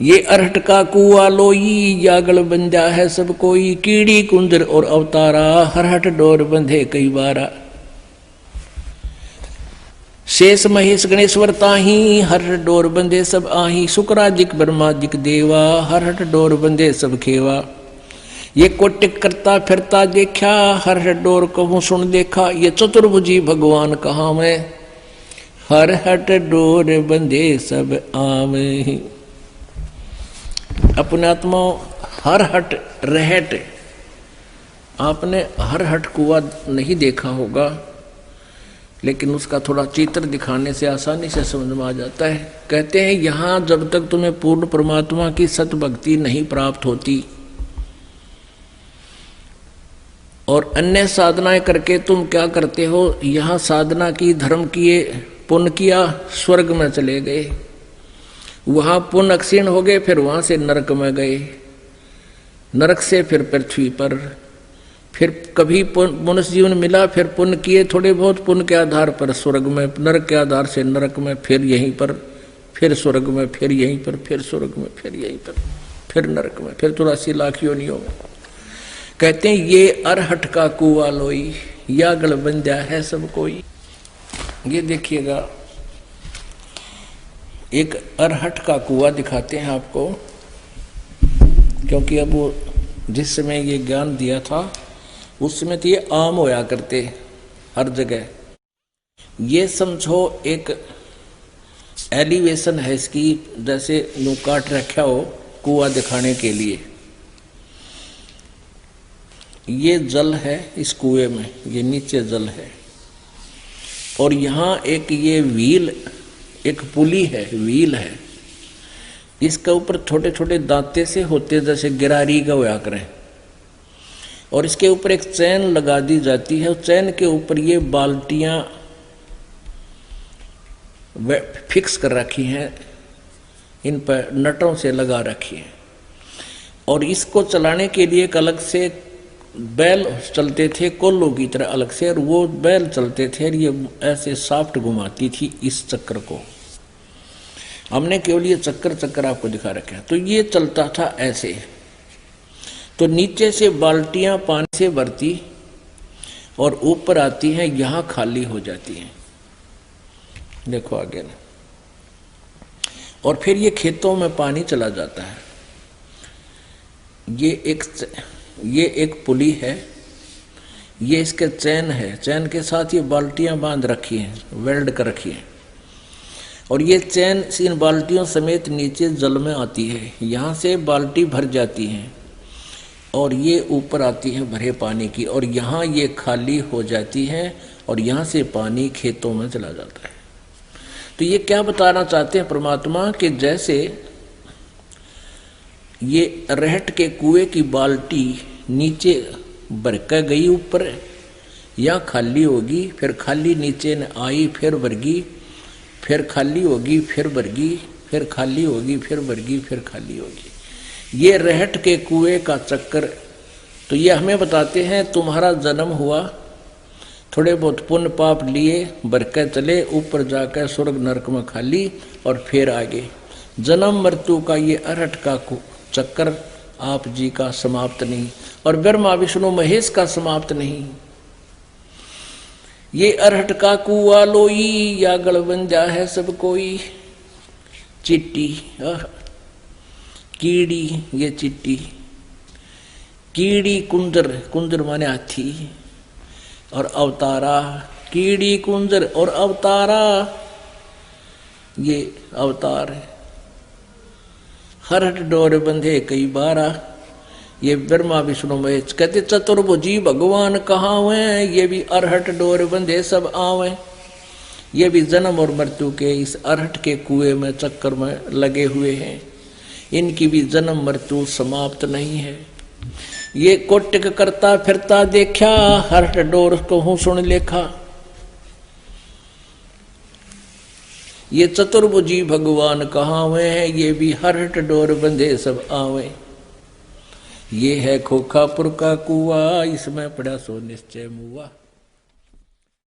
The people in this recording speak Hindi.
ये अरहट का कुआ लोई, जागल बंजा है सब कोई, कीड़ी कुंजर और अवतारा, हरहट डोर बंधे कई बारा। शेष महेश गणेश्वर ताही, हरहट डोर बंधे सब आही, शुक्राजिक ब्रह्माजिक देवा, हरहट डोर बंधे सब खेवा। ये कोटिक करता फिरता देखा, हरहट डोर कहूँ सुन देखा, ये चतुर्भुजी भगवान कहाँ मैं, हरहट डोर बंधे सब आवे। अपने आत्मा हरहट रहट, आपने हरहट कुआ नहीं देखा होगा, लेकिन उसका थोड़ा चित्र दिखाने से आसानी से समझ में आ जाता है। कहते हैं यहाँ जब तक तुम्हें पूर्ण परमात्मा की सत भक्ति नहीं प्राप्त होती और अन्य साधनाएं करके तुम क्या करते हो, यहाँ साधना की, धर्म किए, पुण्य किया, स्वर्ग में चले गए, वहां पुण्य क्षीण हो गए, फिर वहां से नरक में गए, नरक से फिर पृथ्वी पर, फिर कभी मनुष्य जीवन मिला, फिर पुण्य किए थोड़े बहुत, पुण्य के आधार पर स्वर्ग में, नरक के आधार से नरक में, फिर यहीं पर, फिर स्वर्ग में, फिर यहीं पर, फिर स्वर्ग में, फिर यहीं पर, फिर नरक में, फिर 84 लाख योनियों में। कहते हैं ये अरहट का कुआ लोई, या गल बंजा है सब कोई। ये देखिएगा, एक अरहट का कुआ दिखाते हैं आपको, क्योंकि अब वो जिस समय ये ज्ञान दिया था उस समय तो ये आम होया करते हर जगह। ये समझो एक एलिवेशन है इसकी, जैसे यूं काट रखा हो कुआ दिखाने के लिए। ये जल है इस कुएं में, ये नीचे जल है, और यहाँ एक ये व्हील, एक पुली है, व्हील है, इसके ऊपर छोटे छोटे दांते से होते जैसे गिरारी का होया करें, और इसके ऊपर एक चैन लगा दी जाती है। चैन के ऊपर ये बाल्टियां फिक्स कर रखी हैं, इन पर नटों से लगा रखी है, और इसको चलाने के लिए एक अलग से बैल चलते थे कोल्लों की तरह अलग से, और वो बैल चलते थे और ये ऐसे सॉफ्ट घुमाती थी इस चक्र को। हमने केवल ये चक्कर आपको दिखा रखे हैं। तो ये चलता था ऐसे, तो नीचे से बाल्टियां पानी से भरती और ऊपर आती हैं, यहां खाली हो जाती हैं, देखो आगे ना, और फिर ये खेतों में पानी चला जाता है। ये एक पुली है, ये इसके चैन है, चैन के साथ ये बाल्टियां बांध रखी हैं, वेल्ड कर रखी हैं, और ये चैन इन बाल्टियों समेत नीचे जल में आती है। यहाँ से बाल्टी भर जाती है और ये ऊपर आती है भरे पानी की, और यहाँ ये खाली हो जाती है और यहाँ से पानी खेतों में चला जाता है। तो ये क्या बताना चाहते हैं परमात्मा, कि जैसे ये रहट के कुएं की बाल्टी नीचे भरकर गई ऊपर, या खाली होगी, फिर खाली नीचे न आई, फिर भरगी, फिर खाली होगी, फिर भरगी, फिर खाली होगी, फिर भरगी, फिर खाली होगी। ये रहट के कुएं का चक्कर। तो ये हमें बताते हैं तुम्हारा जन्म हुआ, थोड़े बहुत पुण्य पाप लिए, भरकर चले, ऊपर जाकर स्वर्ग नरक में खाली, और फिर आगे जन्म मृत्यु का ये अरहट का चक्कर आप जी का समाप्त नहीं, और ब्रह्मा विष्णु महेश का समाप्त नहीं। ये अरहट का कुआ लोई, या गलबंजा है सब कोई। चिट्टी कीड़ी, ये चिट्टी, कीड़ी कुंजर, कुंजर माने हाथी, और अवतारा, कीड़ी कुंजर और अवतारा, ये अवतार है। हरहट डोर बंधे कई बारा, ये ब्रह्मा विष्णु महेश। कहते चतुर्भुजी भगवान कहाँ हुए, ये भी अरहट डोर बंधे सब आवे। ये भी जन्म और मृत्यु के इस अरहट के कुएं में चक्कर में लगे हुए हैं, इनकी भी जन्म मृत्यु समाप्त नहीं है। ये कोटिक करता फिरता देखा, हरहट डोर कहूँ सुन लेखा। ये चतुर्भुजी भगवान कहाँ हुए हैं, ये भी हरहट डोर बंधे सब आवे। ये है खोखापुर का कुआ, इसमें पड़ा सो निश्चय मुआ।